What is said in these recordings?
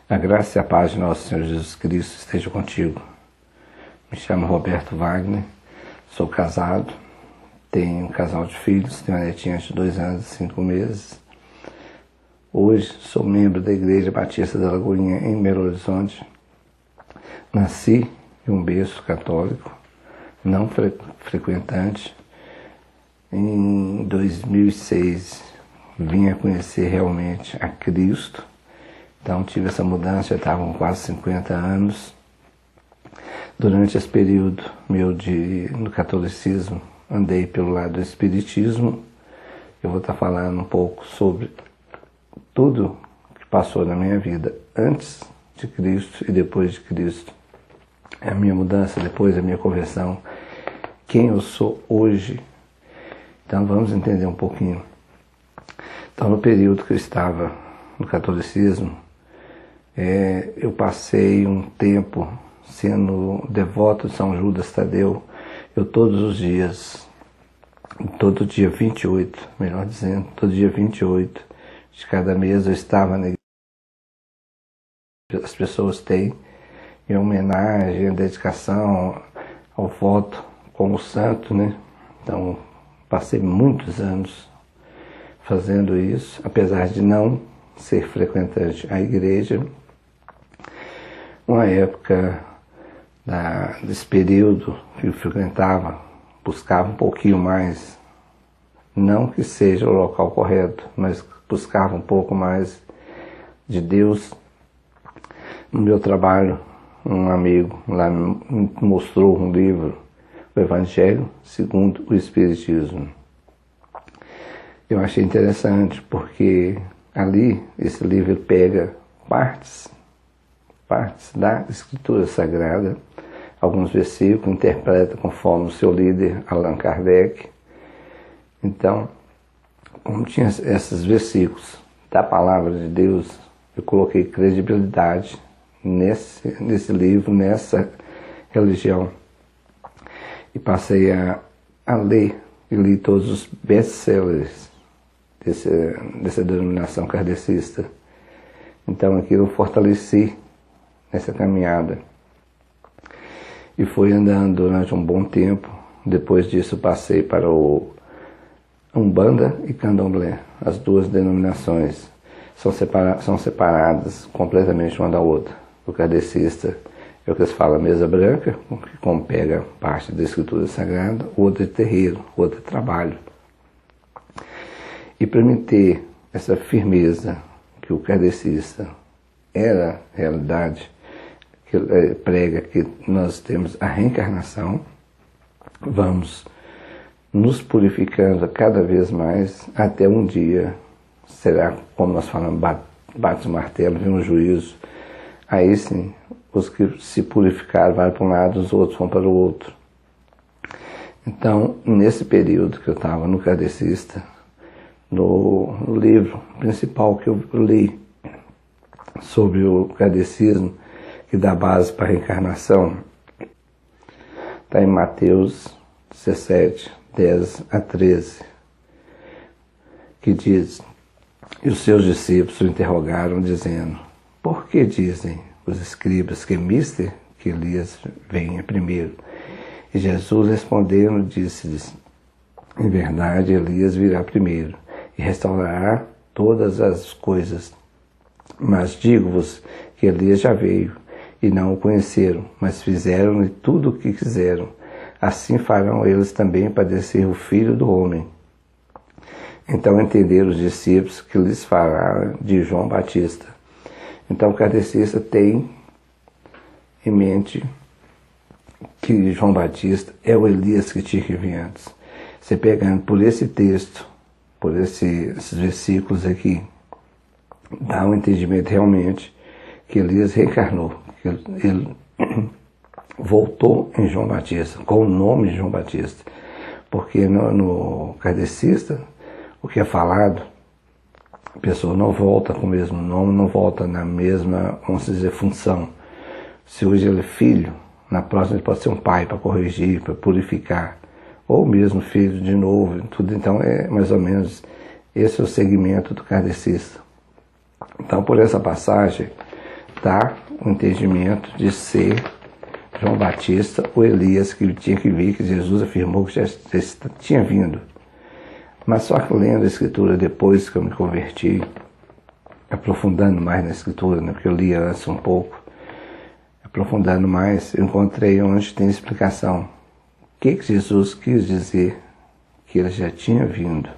A graça e a paz de nosso Senhor Jesus Cristo esteja contigo. Me chamo Roberto Wagner, sou casado, tenho um casal de filhos, tenho uma netinha de 2 anos e 5 meses. Hoje sou membro da Igreja Batista da Lagoinha, em Belo Horizonte. Nasci em um berço católico, não frequentante. Em 2006 vim a conhecer realmente a Cristo. Então tive essa mudança, já estava com quase 50 anos. Durante esse período meu no catolicismo, andei pelo lado do espiritismo. Eu vou estar falando um pouco sobre tudo que passou na minha vida antes de Cristo e depois de Cristo. A minha mudança, depois da minha conversão, quem eu sou hoje. Então vamos entender um pouquinho. Então no período que eu estava no catolicismo, eu passei um tempo sendo devoto de São Judas Tadeu. Eu todos os dias, todo dia 28, melhor dizendo, todo dia 28 de cada mês eu estava na igreja. As pessoas têm em homenagem, em dedicação ao voto como santo, né? Então passei muitos anos fazendo isso, apesar de não ser frequentante à igreja. Uma época desse período que eu frequentava, buscava um pouquinho mais, não que seja o local correto, mas buscava um pouco mais de Deus. No meu trabalho, um amigo lá me mostrou um livro, o Evangelho segundo o Espiritismo. Eu achei interessante porque ali, esse livro pega partes da Escritura Sagrada, alguns versículos, interpreta conforme o seu líder, Allan Kardec. Então, como tinha esses versículos da Palavra de Deus, eu coloquei credibilidade nesse livro, nessa religião. E passei a ler e li todos os best-sellers dessa denominação kardecista. Então aquilo eu fortaleci nessa caminhada. E fui andando durante um bom tempo. Depois disso passei para o Umbanda e Candomblé. As duas denominações são separadas completamente uma da outra. O kardecista é o que se fala mesa branca, que como pega parte da Escritura Sagrada, o outro é terreiro, o outro é trabalho. E para mim ter essa firmeza que o kardecista era a realidade, que prega que nós temos a reencarnação, vamos nos purificando cada vez mais, até um dia será, como nós falamos, bate o martelo, vem um juízo. Aí sim, os que se purificaram vão para um lado, os outros vão para o outro. Então, nesse período que eu estava no kardecista, no livro principal que eu li sobre o kardecismo, que dá base para a reencarnação, está em Mateus 17, 10 a 13, que diz: e os seus discípulos o interrogaram, dizendo: por que dizem os escribas que que Elias venha primeiro? E Jesus respondendo disse-lhes: em verdade, Elias virá primeiro e restaurará todas as coisas. Mas digo-vos que Elias já veio e não o conheceram, mas fizeram-lhe tudo o que quiseram. Assim farão eles também padecer o Filho do Homem. Então entenderam os discípulos que lhes falaram de João Batista. Então o kardecista tem em mente que João Batista é o Elias que tinha que vir antes. Você pegando por esse texto, por esses versículos aqui, dá um entendimento realmente que Elias reencarnou, que ele voltou em João Batista, com o nome de João Batista. Porque no kardecista, o que é falado, a pessoa não volta com o mesmo nome, não volta na mesma, vamos dizer, função. Se hoje ele é filho, na próxima ele pode ser um pai para corrigir, para purificar, ou mesmo filho de novo, tudo. Então é mais ou menos esse é o segmento do kardecista. Então por essa passagem captar o entendimento de ser João Batista ou Elias, que tinha que vir, que Jesus afirmou que já tinha vindo. Mas só que lendo a Escritura depois que eu me converti, aprofundando mais na Escritura, né, porque eu li antes um pouco, aprofundando mais, eu encontrei onde tem explicação. O que Jesus quis dizer que ele já tinha vindo.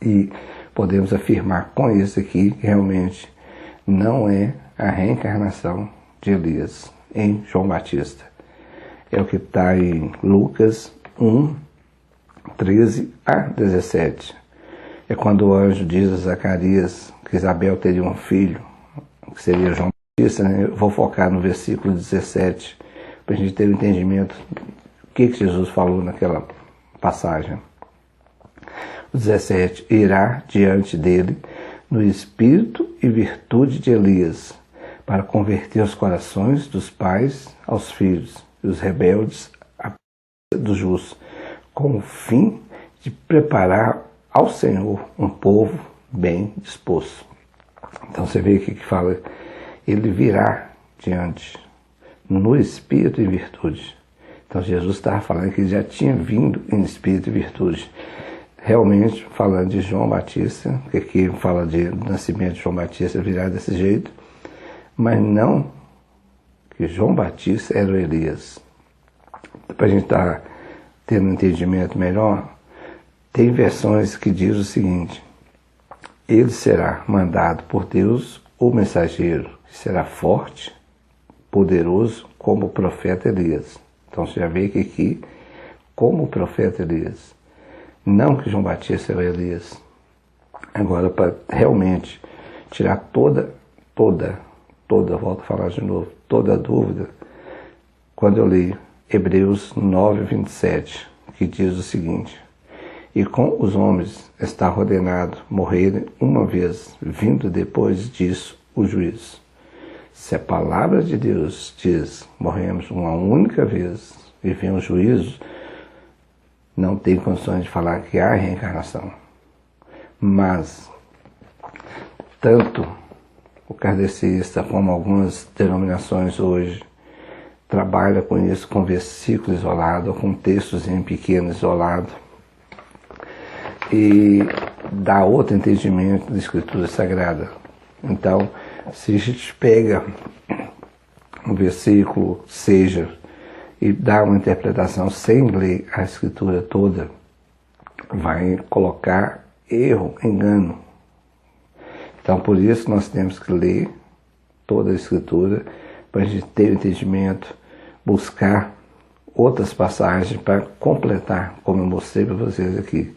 E podemos afirmar com isso aqui que realmente não é a reencarnação de Elias em João Batista. É o que está em Lucas 1, 13 a 17. É quando o anjo diz a Zacarias que Isabel teria um filho, que seria João Batista, né? Eu vou focar no versículo 17, para a gente ter um entendimento do que Jesus falou naquela passagem. O 17, irá diante dele no espírito e virtude de Elias, para converter os corações dos pais aos filhos, e os rebeldes à dos justos, com o fim de preparar ao Senhor um povo bem disposto. Então você vê aqui que fala, ele virá diante, no espírito e virtude. Então Jesus estava falando que ele já tinha vindo em espírito e virtude. Realmente, falando de João Batista, que aqui fala do nascimento de João Batista, virá desse jeito, mas não que João Batista era o Elias. Para a gente estar tendo um entendimento melhor, tem versões que diz o seguinte: ele será mandado por Deus o mensageiro, que será forte, poderoso, como o profeta Elias. Então você já vê que aqui, como o profeta Elias. Não que João Batista era Elias. Agora, para realmente tirar toda, volto a falar de novo, toda a dúvida, quando eu li Hebreus 9, 27, que diz o seguinte: e com os homens está ordenado morrerem uma vez, vindo depois disso o juízo. Se a palavra de Deus diz morremos uma única vez e vem o juízo, não tem condições de falar que há reencarnação. Mas, tanto o kardecista como algumas denominações hoje trabalham com isso, com versículo isolado, ou com textos em pequeno isolado, e dá outro entendimento da Escritura Sagrada. Então, se a gente pega um versículo, seja, e dá uma interpretação sem ler a Escritura toda, vai colocar erro, engano. Então, por isso, nós temos que ler toda a Escritura, para a gente ter o entendimento, buscar outras passagens para completar, como eu mostrei para vocês aqui.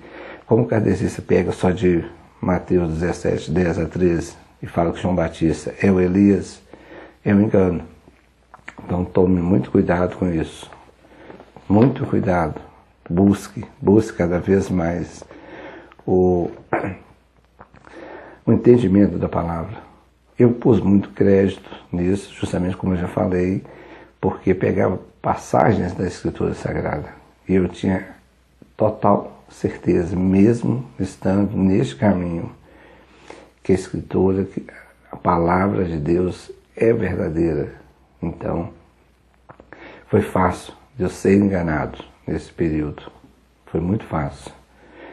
Como o kardecista pega só de Mateus 17, 10 a 13, e fala que João Batista é o Elias, é um engano. Então tome muito cuidado com isso. Muito cuidado. Busque cada vez mais o entendimento da palavra. Eu pus muito crédito nisso, justamente como eu já falei, porque pegava passagens da Escritura Sagrada. E eu tinha total certeza, mesmo estando neste caminho, que a Escritura, que a palavra de Deus é verdadeira. Então, foi fácil de eu ser enganado nesse período. Foi muito fácil.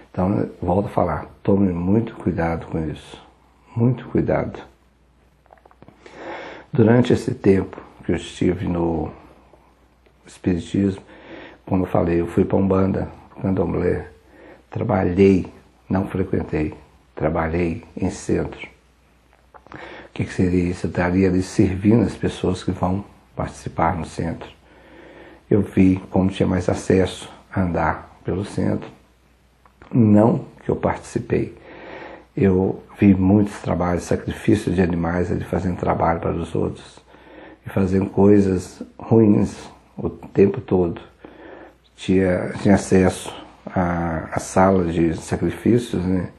Então, volto a falar, tome muito cuidado com isso. Muito cuidado. Durante esse tempo que eu estive no Espiritismo, como eu falei, eu fui para Umbanda, Candomblé, trabalhei, não frequentei, trabalhei em centro. O que seria isso? Eu estaria ali servindo as pessoas que vão participar no centro. Eu vi como tinha mais acesso a andar pelo centro. Não que eu participei. Eu vi muitos trabalhos, sacrifício de animais, ali fazendo trabalho para os outros. E fazendo coisas ruins o tempo todo. Tinha acesso à sala de sacrifícios, né?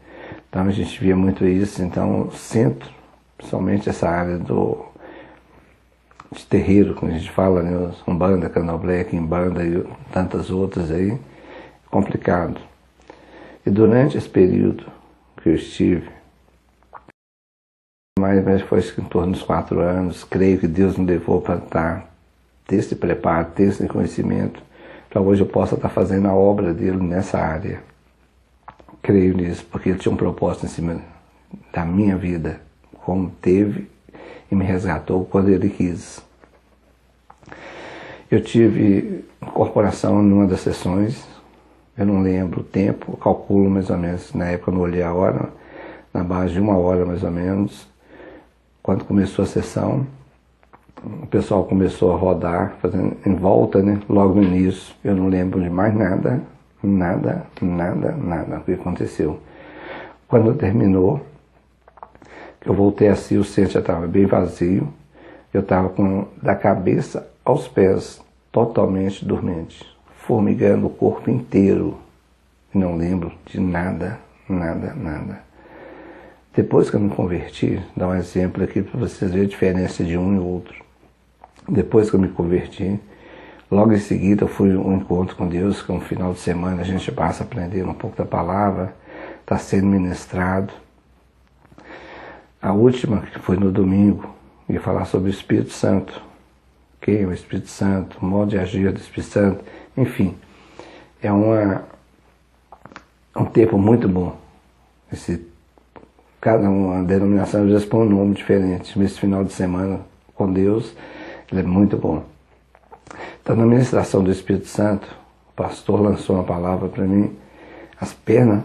Então a gente via muito isso. Então o centro, principalmente essa área de terreiro, como a gente fala, né? Umbanda, Candomblé, Quimbanda e tantas outras aí, complicado. E durante esse período que eu estive, Mas foi em torno dos 4 anos. Creio que Deus me levou para ter esse preparo, ter esse conhecimento, para hoje eu possa estar fazendo a obra dele nessa área. Creio nisso, porque ele tinha um propósito em cima da minha vida, como teve e me resgatou quando ele quis. Eu tive incorporação numa das sessões, eu não lembro o tempo, calculo mais ou menos, na época eu não olhei a hora, na base de 1 hora mais ou menos. Quando começou a sessão, o pessoal começou a rodar, fazendo em volta, né? Logo no início, eu não lembro de mais nada o que aconteceu. Quando terminou, que eu voltei assim, o centro já estava bem vazio, eu estava da cabeça aos pés, totalmente dormente, formigando o corpo inteiro, e não lembro de nada. Depois que eu me converti, dá um exemplo aqui para vocês verem a diferença de um e outro. Depois que eu me converti, logo em seguida eu fui a um encontro com Deus, que é um final de semana, a gente passa aprendendo um pouco da palavra, está sendo ministrado. A última, que foi no domingo, ia falar sobre o Espírito Santo. Quem é o Espírito Santo, o modo de agir do Espírito Santo, enfim. É um tempo muito bom. Cada uma denominação às vezes põe um nome diferente, mas esse final de semana com Deus, ele é muito bom. Então, na ministração do Espírito Santo, o pastor lançou uma palavra para mim, as pernas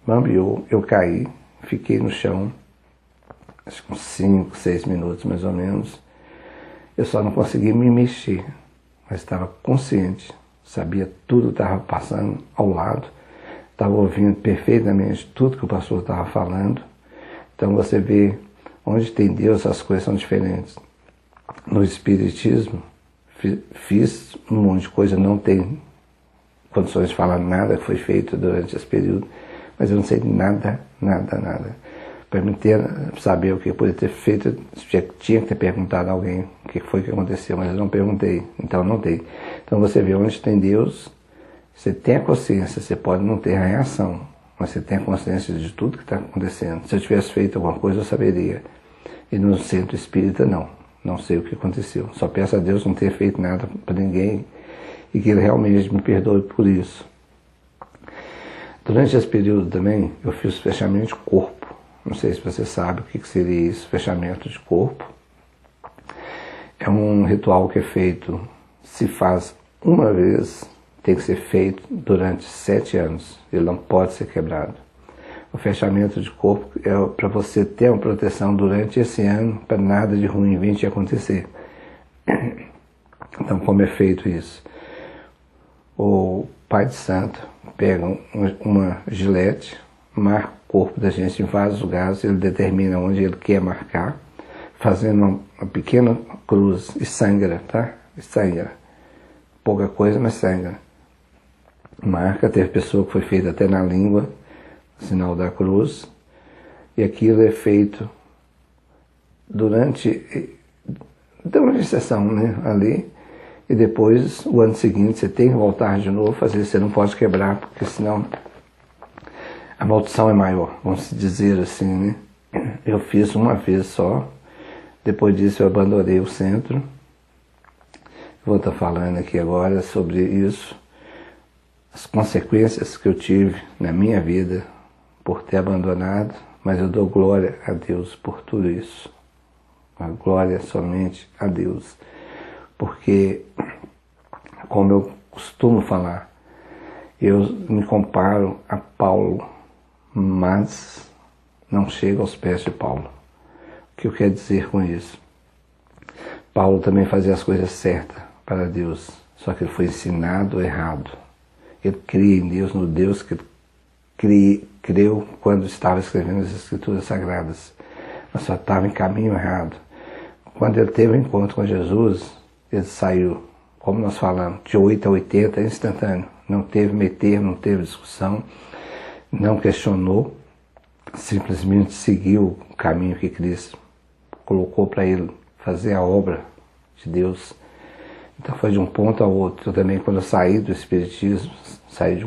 bambeou, eu caí, fiquei no chão, acho que uns 5, 6 minutos mais ou menos. Eu só não consegui me mexer, mas estava consciente, sabia tudo que estava passando ao lado, estava ouvindo perfeitamente tudo que o pastor estava falando. Então você vê, onde tem Deus as coisas são diferentes. No Espiritismo, fiz um monte de coisa, não tenho condições de falar nada que foi feito durante esse período, mas eu não sei nada. Para me saber o que eu poderia ter feito, tinha que ter perguntado a alguém o que foi que aconteceu, mas eu não perguntei, então não tem. Então você vê, onde tem Deus, você tem a consciência, você pode não ter a reação, mas você tem a consciência de tudo que está acontecendo. Se eu tivesse feito alguma coisa, eu saberia. E no centro espírita, não sei o que aconteceu. Só peço a Deus não ter feito nada para ninguém e que Ele realmente me perdoe por isso. Durante esse período também, eu fiz fechamento de corpo. Não sei se você sabe o que seria isso, fechamento de corpo. É um ritual que é feito, se faz uma vez, tem que ser feito durante 7 anos. Ele não pode ser quebrado. O fechamento de corpo é para você ter uma proteção durante esse ano, para nada de ruim vir te acontecer. Então, como é feito isso? O Pai de Santo pega uma gilete, marca o corpo da gente em vários lugares, ele determina onde ele quer marcar, fazendo uma pequena cruz e sangra, tá? E sangra. Pouca coisa, mas sangra. Marca, teve pessoa que foi feita até na língua, sinal da cruz, e aquilo é feito durante uma sessão, né, ali, e depois, o ano seguinte, você tem que voltar de novo, fazer, você não pode quebrar, porque senão a maldição é maior, vamos dizer assim, né. Eu fiz uma vez só, depois disso eu abandonei o centro. Vou estar falando aqui agora sobre isso, as consequências que eu tive na minha vida por ter abandonado, mas eu dou glória a Deus por tudo isso. A glória somente a Deus. Porque, como eu costumo falar, eu me comparo a Paulo, mas não chego aos pés de Paulo. O que eu quero dizer com isso? Paulo também fazia as coisas certas para Deus, só que ele foi ensinado errado. Ele cria em Deus, no Deus que ele creu quando estava escrevendo as Escrituras Sagradas, mas só estava em caminho errado. Quando ele teve um encontro com Jesus, ele saiu, como nós falamos, de 8 a 80, instantâneo. Não teve meio termo, não teve discussão, não questionou, simplesmente seguiu o caminho que Cristo colocou para ele fazer a obra de Deus. Então foi de um ponto ao outro. Eu também, quando eu saí do Espiritismo, saí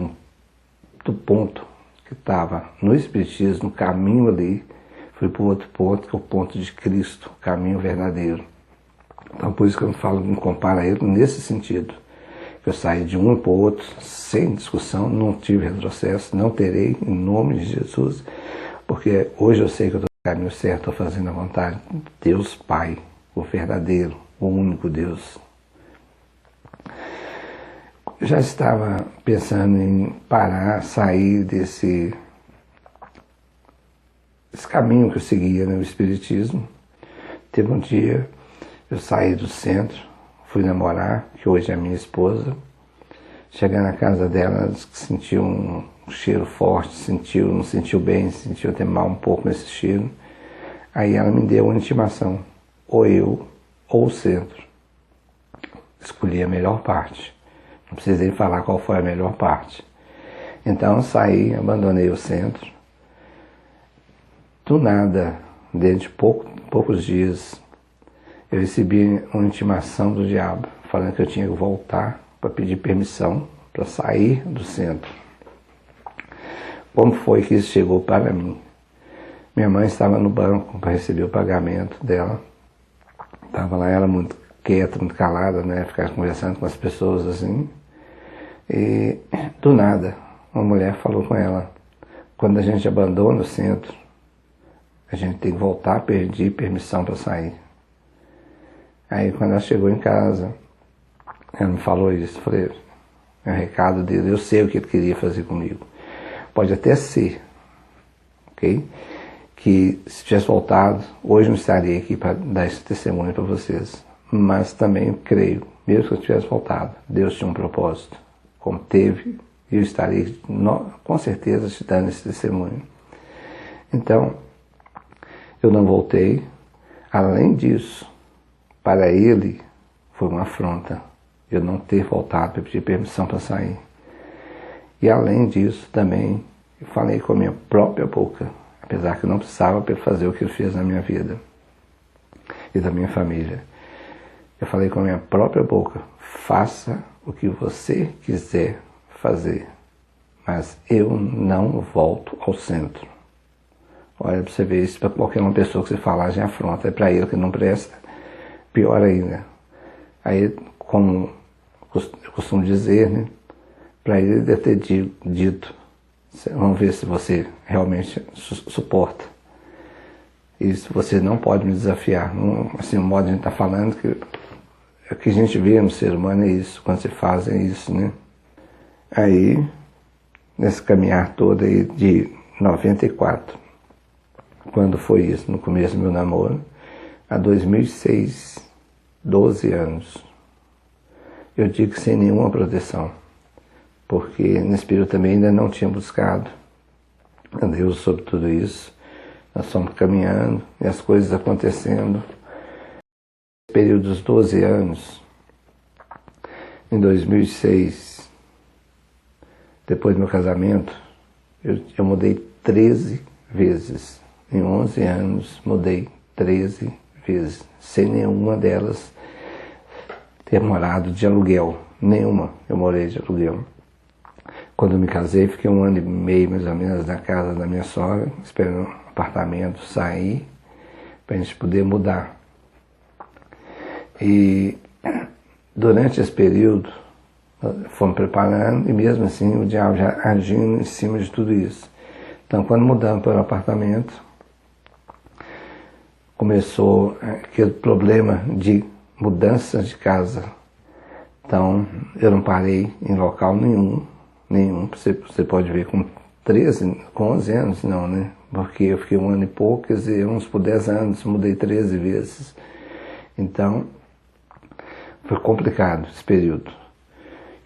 do ponto que estava no Espiritismo, no caminho ali, fui para o outro ponto, que é o ponto de Cristo, o caminho verdadeiro. Então por isso que eu falo, me comparo a ele nesse sentido. Eu saí de um para o outro, sem discussão, não tive retrocesso, não terei, em nome de Jesus, porque hoje eu sei que eu estou no caminho certo, estou fazendo a vontade de Deus Pai, o verdadeiro, o único Deus. Eu já estava pensando em parar, sair desse caminho que eu seguia no Espiritismo. Teve um dia, eu saí do centro, fui namorar, que hoje é minha esposa. Cheguei na casa dela, sentiu um cheiro forte, não sentiu bem, sentiu até mal um pouco nesse cheiro. Aí ela me deu uma intimação, ou eu, ou o centro. Escolhi a melhor parte. Não precisei falar qual foi a melhor parte. Então eu saí, abandonei o centro. Do nada, dentro de poucos dias, eu recebi uma intimação do diabo, falando que eu tinha que voltar para pedir permissão para sair do centro. Como foi que isso chegou para mim? Minha mãe estava no banco para receber o pagamento dela. Estava lá, ela muito quieta, muito calada, né? Ficava conversando com as pessoas assim. E do nada, uma mulher falou com ela: quando a gente abandona o centro, a gente tem que voltar a pedir permissão para sair. Aí quando ela chegou em casa, ela me falou isso. Falei, é um recado dele, eu sei o que ele queria fazer comigo. Pode até ser, ok? Que se tivesse voltado, hoje não estaria aqui para dar esse testemunho para vocês. Mas também creio, mesmo que eu tivesse voltado, Deus tinha um propósito. Como teve, eu estarei com certeza te dando esse testemunho. Então, eu não voltei. Além disso, para ele foi uma afronta eu não ter voltado para pedir permissão para sair. E além disso também, eu falei com a minha própria boca, apesar que eu não precisava para fazer o que ele fez na minha vida e da minha família. Eu falei com a minha própria boca: faça o que você quiser fazer, mas eu não volto ao centro. Olha, para você ver, isso para qualquer uma pessoa que você falar já é afronta, é para ele que não presta, pior ainda. Aí, como eu costumo dizer, né, para ele deve ter dito, vamos ver se você realmente suporta. E se você não pode me desafiar. Assim, o modo de a gente estar falando, que o que a gente vê no ser humano é isso, quando se faz é isso, né? Aí, nesse caminhar todo aí de 94, quando foi isso, no começo do meu namoro, a 2006, 12 anos, eu digo sem nenhuma proteção, porque nesse período também ainda não tinha buscado a Deus sobre tudo isso. Nós fomos caminhando e as coisas acontecendo. No período dos 12 anos, em 2006, depois do meu casamento, eu mudei 13 vezes. Em 11 anos, mudei 13 vezes, sem nenhuma delas ter morado de aluguel. Nenhuma eu morei de aluguel. Quando eu me casei, fiquei 1 ano e meio, mais ou menos, na casa da minha sogra, esperando um apartamento sair, para a gente poder mudar. E durante esse período, fomos preparando, e mesmo assim o diabo já agindo em cima de tudo isso. Então, quando mudamos para o apartamento, começou aquele problema de mudança de casa. Então, eu não parei em local nenhum. Você pode ver, com 11 anos, não, né? Porque eu fiquei 1 ano e pouco, quer dizer, uns por 10 anos, mudei 13 vezes. Então, foi complicado esse período.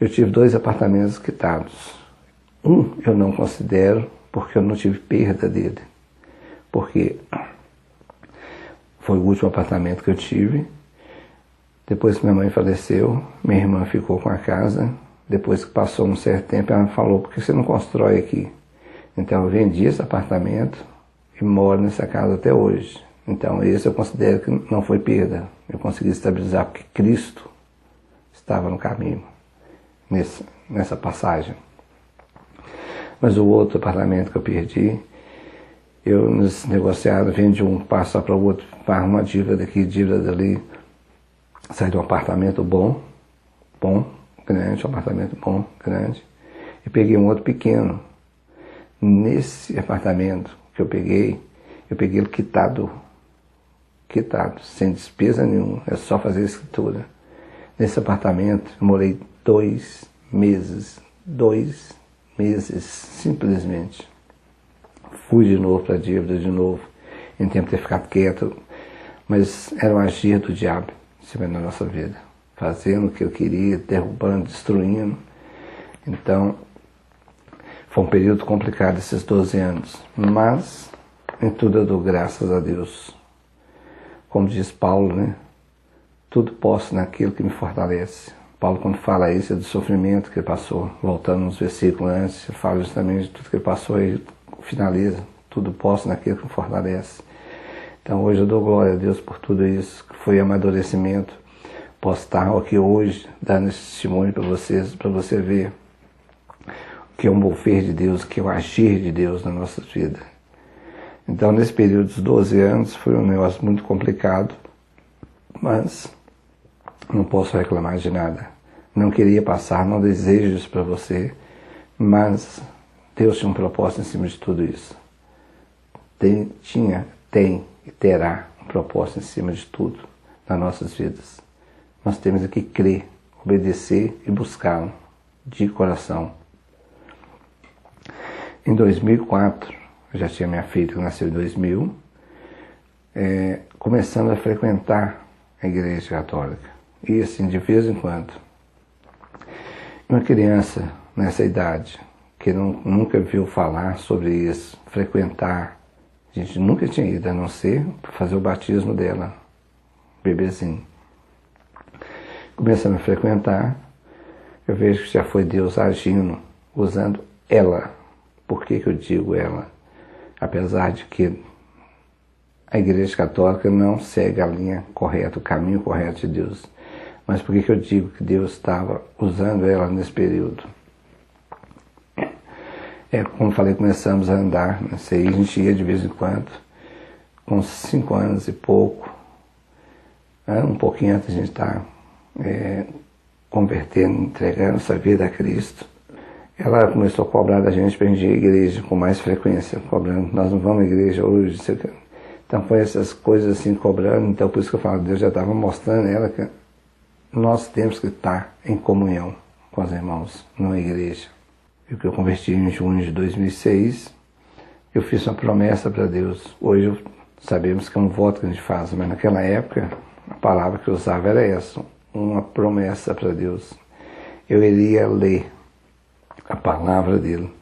Eu tive 2 apartamentos quitados. Um eu não considero, porque eu não tive perda dele. Porque foi o último apartamento que eu tive. Depois que minha mãe faleceu, minha irmã ficou com a casa. Depois que passou um certo tempo, ela falou: por que você não constrói aqui? Então eu vendi esse apartamento e moro nessa casa até hoje. Então esse eu considero que não foi perda. Eu consegui estabilizar porque Cristo estava no caminho, nessa passagem. Mas o outro apartamento que eu perdi, Eu, nesse negociado, vim de um passo para o outro, para uma dívida daqui, dívida dali. Saí de um apartamento bom, grande, um apartamento bom, grande, e peguei um outro pequeno. Nesse apartamento que eu peguei ele quitado, sem despesa nenhuma, é só fazer a escritura. Nesse apartamento eu morei 2 meses, simplesmente. Fui de novo para a dívida, de novo, em tempo de ter ficado quieto, mas era um agir do diabo em cima da nossa vida, fazendo o que eu queria, derrubando, destruindo. Então, foi um período complicado esses 12 anos, mas em tudo eu dou graças a Deus. Como diz Paulo, né? Tudo posso naquilo que me fortalece. Paulo, quando fala isso, é do sofrimento que ele passou. Voltando uns versículos antes, ele fala justamente de tudo que ele passou e finaliza. Tudo posso naquilo que me fortalece. Então hoje eu dou glória a Deus por tudo isso, que foi amadurecimento. Posso estar aqui hoje, dando esse testemunho para vocês, para você ver que é um mover de Deus, que é o agir de Deus na nossa vida. Então, nesse período dos 12 anos, foi um negócio muito complicado, mas não posso reclamar de nada. Não queria passar, não desejo isso para você, mas Deus tinha um propósito em cima de tudo isso. Tem e terá um propósito em cima de tudo nas nossas vidas. Nós temos que crer, obedecer e buscá-lo de coração. Em 2004, eu já tinha minha filha que nasceu em 2000, começando a frequentar a igreja católica. E assim, de vez em quando. Uma criança nessa idade, que nunca viu falar sobre isso, frequentar, a gente nunca tinha ido, a não ser para fazer o batismo dela, bebezinho. Começando a frequentar, eu vejo que já foi Deus agindo, usando ela. Por que eu digo ela? Apesar de que a Igreja Católica não segue a linha correta, o caminho correto de Deus. Mas por que eu digo que Deus estava usando ela nesse período? Como falei, começamos a andar, nesse aí a gente ia de vez em quando, com 5 anos e pouco, um pouquinho antes de a gente estar convertendo, entregando essa vida a Cristo. Ela começou a cobrar da gente para a gente ir à igreja com mais frequência, cobrando, nós não vamos à igreja hoje. Então foi essas coisas assim cobrando, então por isso que eu falo, Deus já estava mostrando a ela que nós temos que estar em comunhão com os irmãos, numa igreja. E que eu converti em junho de 2006, eu fiz uma promessa para Deus. Hoje sabemos que é um voto que a gente faz, mas naquela época a palavra que eu usava era essa, uma promessa para Deus. Eu iria ler a palavra dele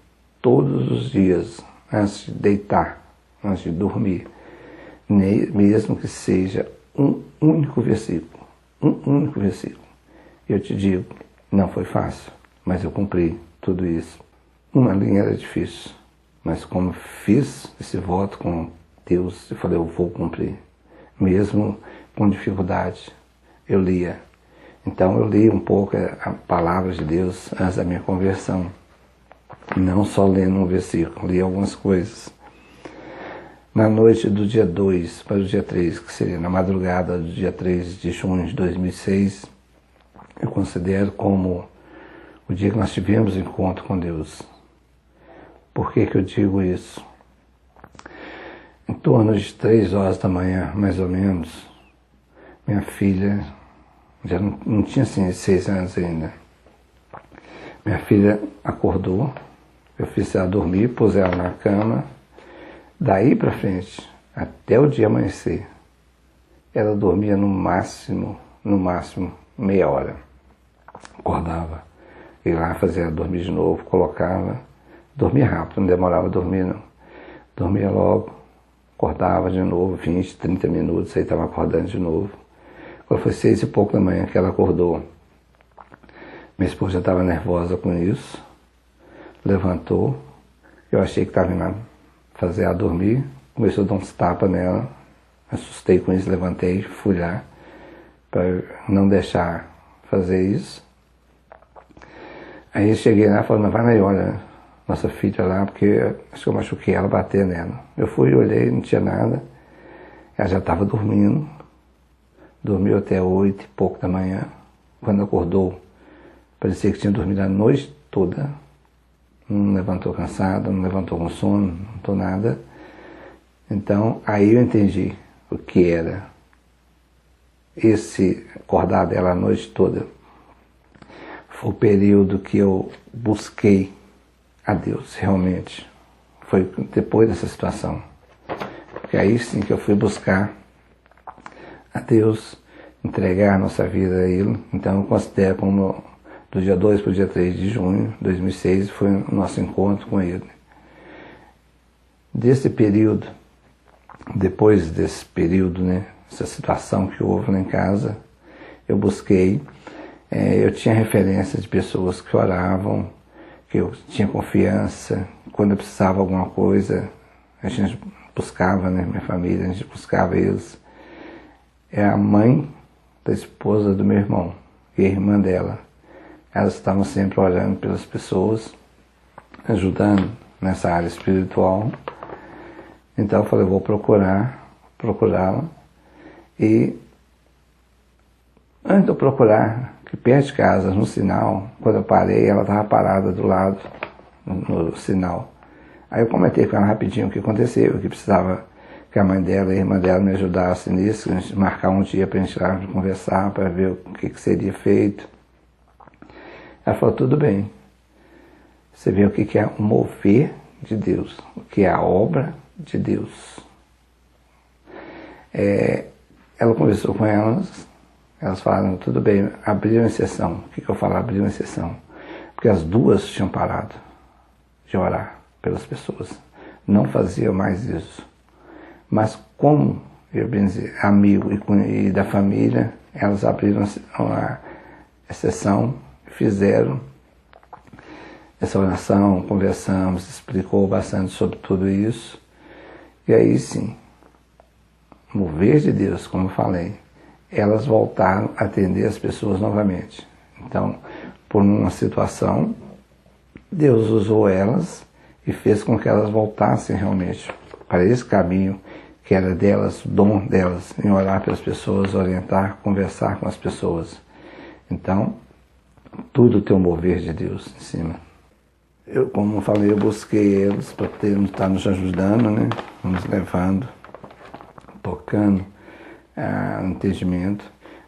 todos os dias, antes de deitar, antes de dormir, mesmo que seja um único versículo. Eu te digo, não foi fácil, mas eu cumpri tudo isso. Uma linha era difícil, mas como fiz esse voto com Deus, eu falei, eu vou cumprir. Mesmo com dificuldade, eu lia. Então eu li um pouco a palavra de Deus antes da minha conversão. Não só lendo um versículo, li algumas coisas. Na noite do dia 2 para o dia 3, que seria na madrugada do dia 3 de junho de 2006, eu considero como o dia que nós tivemos encontro com Deus. Por que eu digo isso? Em torno de 3 horas da manhã, mais ou menos, minha filha, já não tinha assim 6 anos ainda, minha filha acordou, eu fiz ela dormir, pus ela na cama, daí para frente, até o dia amanhecer, ela dormia no máximo, meia hora. Acordava, ia lá, fazia ela dormir de novo, colocava, dormia rápido, não demorava a dormir não. Dormia logo, acordava de novo, 20, 30 minutos, aí estava acordando de novo. Quando foi 6 e pouco da manhã que ela acordou, minha esposa já estava nervosa com isso, levantou, eu achei que estava indo fazer ela dormir, começou a dar uns tapas nela, assustei com isso, levantei, fui lá, para não deixar fazer isso. Aí cheguei lá e falei, não, vai lá e olha, nossa filha lá, porque acho que eu machuquei ela, bater nela. Eu fui, olhei, não tinha nada. Ela já estava dormindo. Dormiu até 8 e pouco da manhã. Quando acordou, parecia que tinha dormido a noite toda. Não levantou cansada, não levantou com sono, não levantou nada. Então, aí eu entendi o que era esse acordar dela a noite toda. Foi o período que eu busquei a Deus, realmente. Foi depois dessa situação. Porque aí sim que eu fui buscar a Deus, entregar a nossa vida a Ele. Então eu considero como do dia 2 para o dia 3 de junho de 2006 foi o nosso encontro com Ele. Desse período, depois desse período, né, essa situação que houve lá em casa, eu busquei, eu tinha referência de pessoas que oravam, que eu tinha confiança, quando eu precisava de alguma coisa, a gente buscava, né, minha família, a gente buscava eles. É a mãe da esposa do meu irmão e a irmã dela. Elas estavam sempre orando pelas pessoas, ajudando nessa área espiritual. Então eu falei, vou procurá-la. E antes de eu procurar, que perto de casa, no sinal, quando eu parei, ela estava parada do lado, no sinal. Aí eu comentei com ela rapidinho o que aconteceu, que precisava que a mãe dela e a irmã dela me ajudassem nisso, a gente marcar um dia para a gente ir lá conversar, para ver o que seria feito. Ela falou, tudo bem. Você vê o que é o mover de Deus, o que é a obra de Deus. Ela conversou com elas falaram, tudo bem, abriram exceção. O que eu falo, abriram exceção? Porque as duas tinham parado de orar pelas pessoas. Não faziam mais isso. Mas como eu bem dizer, amigo e da família, elas abriram a exceção, fizeram essa oração, conversamos, explicou bastante sobre tudo isso. E aí sim, mover de Deus, como eu falei, elas voltaram a atender as pessoas novamente. Então, por uma situação, Deus usou elas e fez com que elas voltassem realmente para esse caminho que era delas, o dom delas, em orar pelas pessoas, orientar, conversar com as pessoas. Então, tudo tem um mover de Deus em cima. Eu, como eu falei, eu busquei eles para estar nos ajudando, né? Nos levando, tocando no entendimento.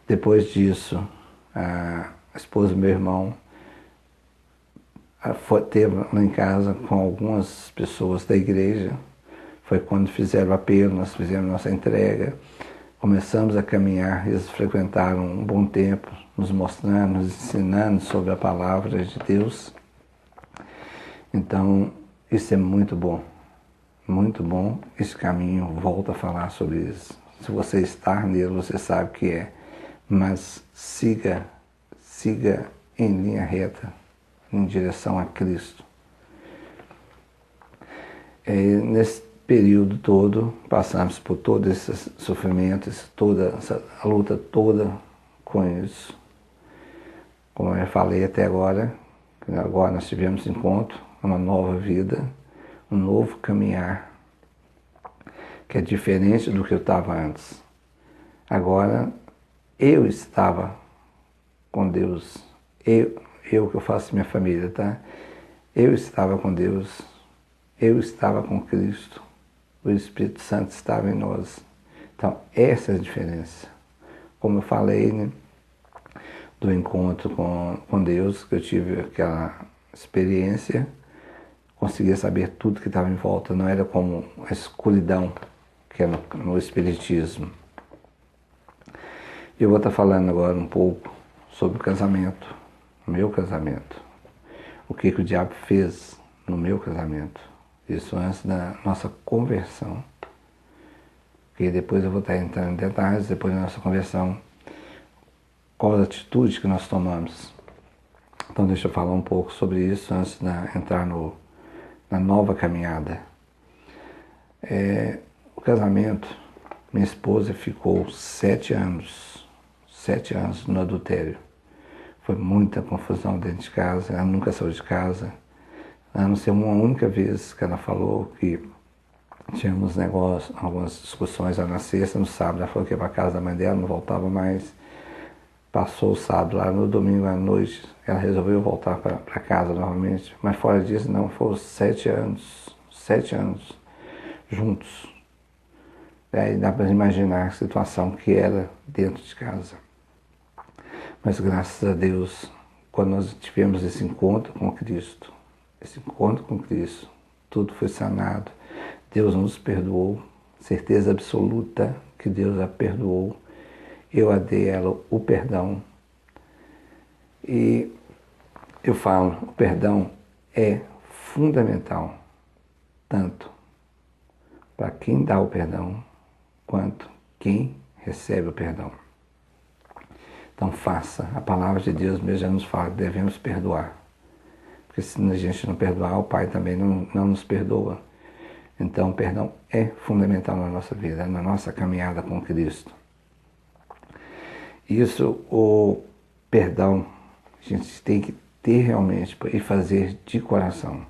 Depois disso, a esposa do meu irmão esteve lá em casa com algumas pessoas da igreja. Foi quando fizeram o apelo, nós fizemos nossa entrega, começamos a caminhar, eles frequentaram um bom tempo, nos mostrando, nos ensinando sobre a palavra de Deus. Então, isso é muito bom, esse caminho, volto a falar sobre isso. Se você está nele, você sabe o que é, mas siga em linha reta, em direção a Cristo. Nesse período todo, passamos por todo esse sofrimento, toda essa luta toda com isso. Como eu falei até agora nós tivemos encontro, uma nova vida, um novo caminhar, que é diferente do que eu estava antes. Agora, eu estava com Deus, eu que eu faço minha família, tá? Eu estava com Deus, eu estava com Cristo, o Espírito Santo estava em nós. Então, essa é a diferença. Como eu falei, né, do encontro com Deus, que eu tive aquela experiência, conseguia saber tudo que estava em volta, não era como a escuridão que é no Espiritismo. Eu vou estar falando agora um pouco sobre o casamento, o meu casamento. O que o diabo fez no meu casamento. Isso antes da nossa conversão. Porque depois eu vou estar entrando em detalhes, depois da nossa conversão, qual a atitude que nós tomamos. Então deixa eu falar um pouco sobre isso antes de entrar na nova caminhada. O casamento, minha esposa ficou 7 anos no adultério. Foi muita confusão dentro de casa, ela nunca saiu de casa, A não ser uma única vez que ela falou que tínhamos negócio, algumas discussões lá na sexta, no sábado ela falou que ia para casa da mãe dela, não voltava mais. Passou o sábado lá, no domingo à noite ela resolveu voltar para casa novamente. Mas fora disso não, foram 7 anos juntos. Aí dá para imaginar a situação que era dentro de casa. Mas graças a Deus, quando nós tivemos esse encontro com Cristo, tudo foi sanado. Deus nos perdoou, certeza absoluta que Deus a perdoou. Eu a dei a ela o perdão. E eu falo, o perdão é fundamental, tanto para quem dá o perdão, quanto quem recebe o perdão. Então faça, a palavra de Deus mesmo já nos fala que devemos perdoar. Porque se a gente não perdoar, o Pai também não nos perdoa. Então o perdão é fundamental na nossa vida, na nossa caminhada com Cristo. Isso, o perdão, a gente tem que ter realmente e fazer de coração.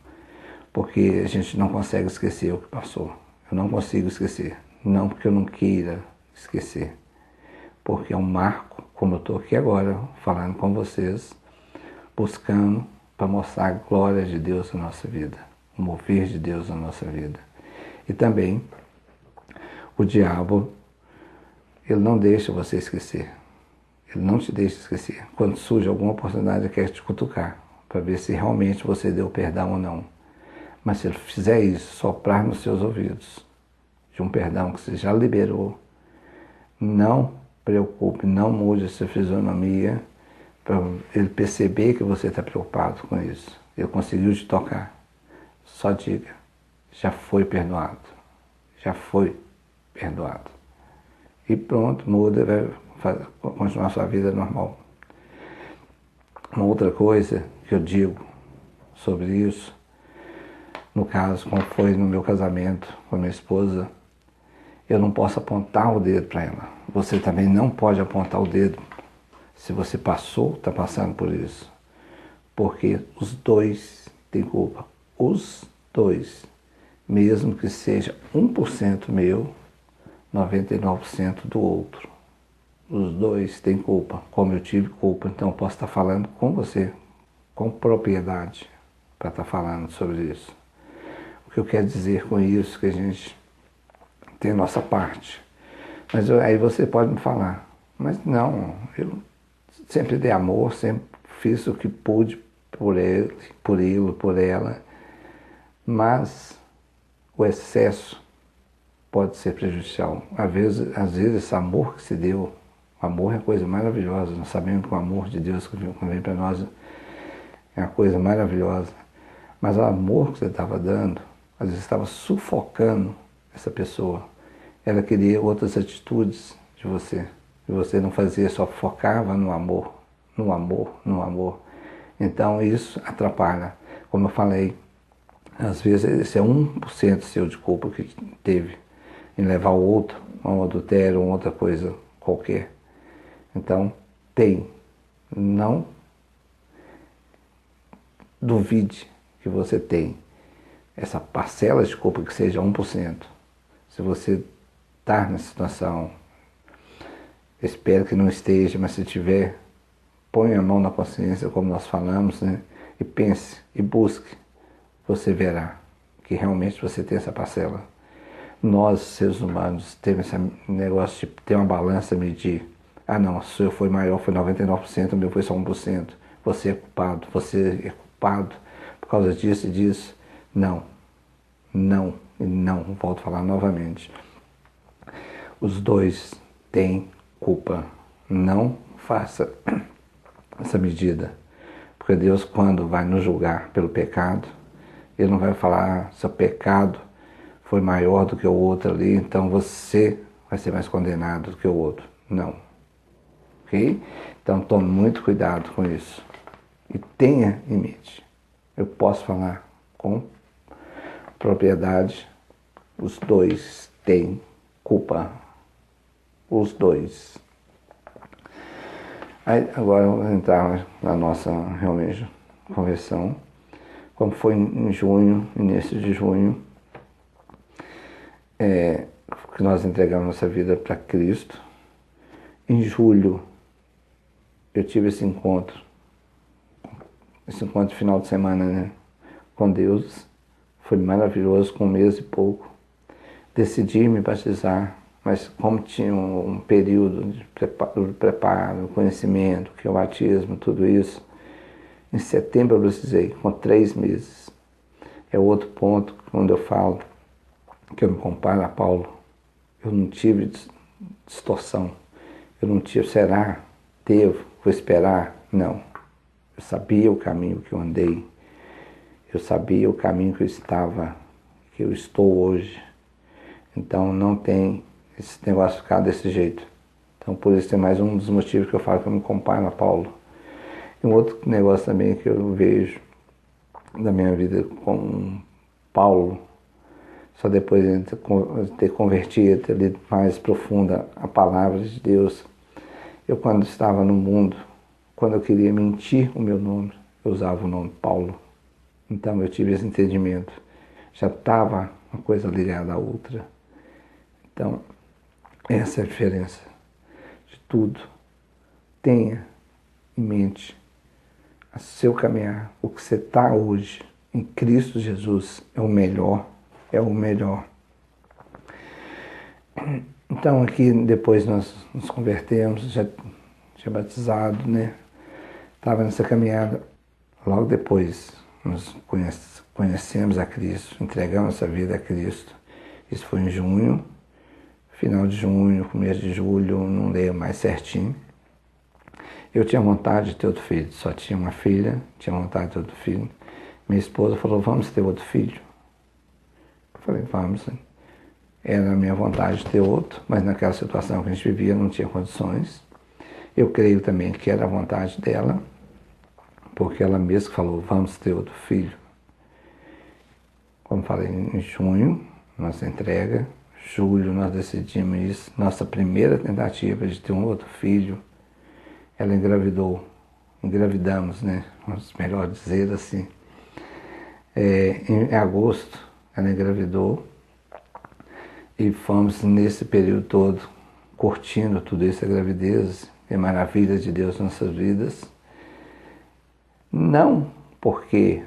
Porque a gente não consegue esquecer o que passou. Eu não consigo esquecer. Não porque eu não queira esquecer. Porque é um marco, como eu estou aqui agora, falando com vocês, buscando para mostrar a glória de Deus na nossa vida, o mover de Deus na nossa vida. E também, o diabo, ele não deixa você esquecer. Ele não te deixa esquecer. Quando surge alguma oportunidade, ele quer te cutucar, para ver se realmente você deu perdão ou não. Mas se ele fizer isso, soprar nos seus ouvidos, de um perdão que você já liberou, não preocupe, não mude essa fisionomia, para ele perceber que você está preocupado com isso. Ele conseguiu te tocar. Só diga, já foi perdoado. Já foi perdoado. E pronto, muda, vai continuar a sua vida normal. Uma outra coisa que eu digo sobre isso, no caso, como foi no meu casamento com a minha esposa, eu não posso apontar o dedo para ela. Você também não pode apontar o dedo se você passou, está passando por isso. Porque os dois têm culpa. Os dois. Mesmo que seja 1% meu, 99% do outro. Os dois têm culpa, como eu tive culpa. Então eu posso estar falando com você, com propriedade, para estar falando sobre isso. O que eu quero dizer com isso, que a gente tem a nossa parte. Mas aí você pode me falar, mas não, eu sempre dei amor, sempre fiz o que pude por ele, por ela, mas o excesso pode ser prejudicial. Às vezes esse amor que se deu, o amor é coisa maravilhosa, nós sabemos que o amor de Deus que vem para nós é uma coisa maravilhosa, mas o amor que você estava dando, às vezes estava sufocando essa pessoa. Ela queria outras atitudes de você. E você não fazia, só focava no amor, no amor, no amor. Então isso atrapalha. Como eu falei, às vezes esse é 1% seu de culpa que teve em levar o outro a um adultério, ou outra coisa qualquer. Então não duvide que você tem essa parcela de culpa que seja 1%. Se você está na situação, espero que não esteja, mas se tiver, põe a mão na consciência, como nós falamos, né? E pense, e busque, você verá que realmente você tem essa parcela. Nós, seres humanos, temos esse negócio de ter uma balança, medir. Ah não, o seu foi maior, foi 99%, o meu foi só 1%. Você é culpado por causa disso e disso. Não, não e não, volto a falar novamente. Os dois têm culpa. Não faça essa medida. Porque Deus, quando vai nos julgar pelo pecado, Ele não vai falar, seu pecado foi maior do que o outro ali, então você vai ser mais condenado do que o outro. Não. Ok? Então tome muito cuidado com isso. E tenha em mente. Eu posso falar com propriedade, os dois têm culpa. Os dois. Aí, agora vamos entrar na nossa, realmente, conversão, como foi em junho, início de junho, que nós entregamos nossa vida para Cristo. Em julho, eu tive esse encontro final de semana, né, com Deus. Foi maravilhoso, com um mês e pouco. Decidi me batizar, mas como tinha um período de preparo, conhecimento, que é o batismo, tudo isso, em setembro eu precisei, com 3 meses. É outro ponto, quando eu falo que eu me comparo a Paulo, eu não tive distorção, eu não tive, será, devo, vou esperar, não. Eu sabia o caminho que eu andei, eu sabia o caminho que eu estou hoje. Então não tem esse negócio de ficar desse jeito. Então por isso é mais um dos motivos que eu falo que eu me comparo a Paulo. E um outro negócio também que eu vejo da minha vida com Paulo, só depois de ter convertido, ter lido mais profunda a palavra de Deus. Eu quando estava no mundo, quando eu queria mentir o meu nome, eu usava o nome Paulo. Então eu tive esse entendimento. Já estava uma coisa ligada à outra. Então, essa é a diferença de tudo. Tenha em mente a seu caminhar, o que você está hoje em Cristo Jesus é o melhor, é o melhor. Então aqui depois nós nos convertemos, já tinha batizado, né? Estava nessa caminhada. Logo depois nós conhecemos a Cristo, entregamos essa vida a Cristo. Isso foi em junho, final de junho, começo de julho, não leio mais certinho. Eu tinha vontade de ter outro filho, só tinha uma filha, tinha vontade de ter outro filho. Minha esposa falou, vamos ter outro filho? Eu falei, vamos. Era a minha vontade de ter outro, mas naquela situação que a gente vivia não tinha condições. Eu creio também que era a vontade dela, porque ela mesma falou, vamos ter outro filho. Como falei, em junho, nossa entrega, julho nós decidimos isso, nossa primeira tentativa de ter um outro filho, ela engravidamos, né? Melhor dizer assim. Em agosto, ela engravidou e fomos nesse período todo curtindo tudo isso, a gravidez e maravilhas de Deus nas nossas vidas. Não porque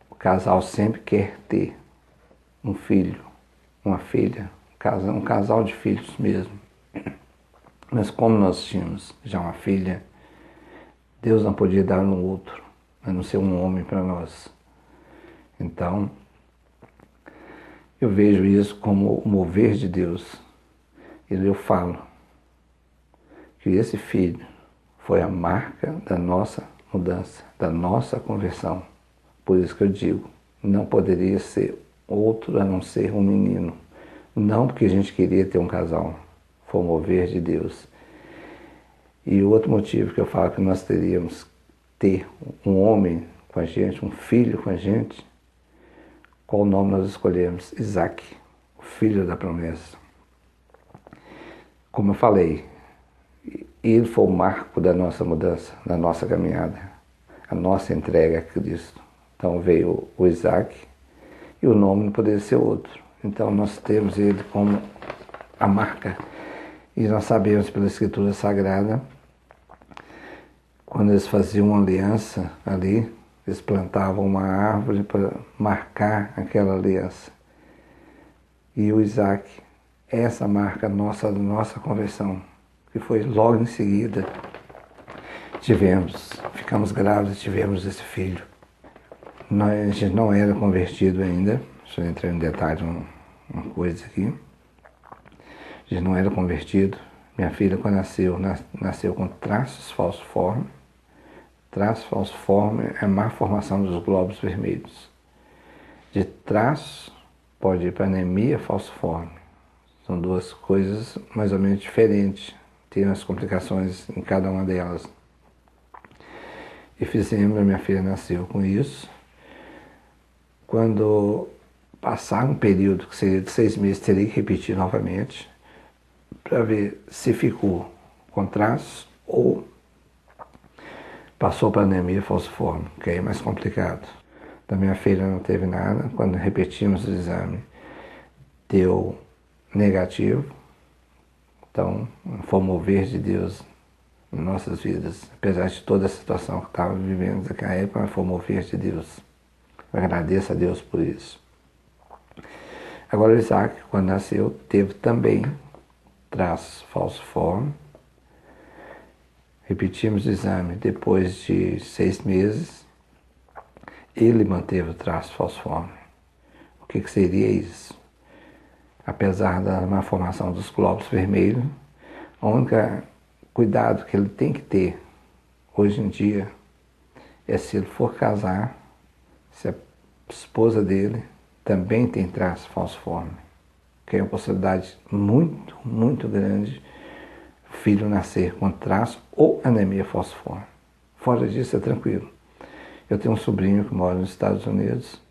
o casal sempre quer ter um filho, uma filha, um casal de filhos mesmo. Mas como nós tínhamos já uma filha, Deus não podia dar um outro, a não ser um homem para nós. Então, eu vejo isso como o mover de Deus. E eu falo que esse filho foi a marca da nossa mudança, da nossa conversão. Por isso que eu digo, não poderia ser outro a não ser um menino. Não porque a gente queria ter um casal, foi o mover de Deus. E o outro motivo que eu falo que nós teríamos ter um homem com a gente, um filho com a gente, qual nome nós escolhemos? Isaac, o filho da promessa. Como eu falei, ele foi o marco da nossa mudança, da nossa caminhada, a nossa entrega a Cristo. Então veio o Isaac e o nome não poderia ser outro. Então nós temos ele como a marca. E nós sabemos pela Escritura Sagrada, quando eles faziam uma aliança ali, eles plantavam uma árvore para marcar aquela aliança. E o Isaac é essa marca nossa, da nossa conversão, que foi logo em seguida, ficamos grávidos e tivemos esse filho. A gente não era convertido ainda, deixa eu entrar em detalhe uma coisa aqui. A gente não era convertido. Minha filha, quando nasceu com traços falciformes. Traço falciforme é a má formação dos glóbulos vermelhos. De traço pode ir para anemia falciforme. São duas coisas mais ou menos diferentes. Tem as complicações em cada uma delas. E a minha filha nasceu com isso. Quando passar um período que seria de 6 meses, teria que repetir novamente para ver se ficou com traço ou passou para anemia falciforme, que aí é mais complicado. Da minha filha não teve nada. Quando repetimos o exame, deu negativo. Então, foi o mover de Deus em nossas vidas. Apesar de toda a situação que estava vivendo naquela época, foi o mover de Deus. Eu agradeço a Deus por isso. Agora o Isaac, quando nasceu, teve também traços falciformes. Repetimos o exame depois de 6 meses. Ele manteve o traço falciforme. O que seria isso? Apesar da malformação dos glóbulos vermelhos, o único cuidado que ele tem que ter hoje em dia é se ele for casar, se a esposa dele também tem traço falciforme, que é uma possibilidade muito, muito grande o filho nascer com traço ou anemia falciforme. Fora disso é tranquilo. Eu tenho um sobrinho que mora nos Estados Unidos,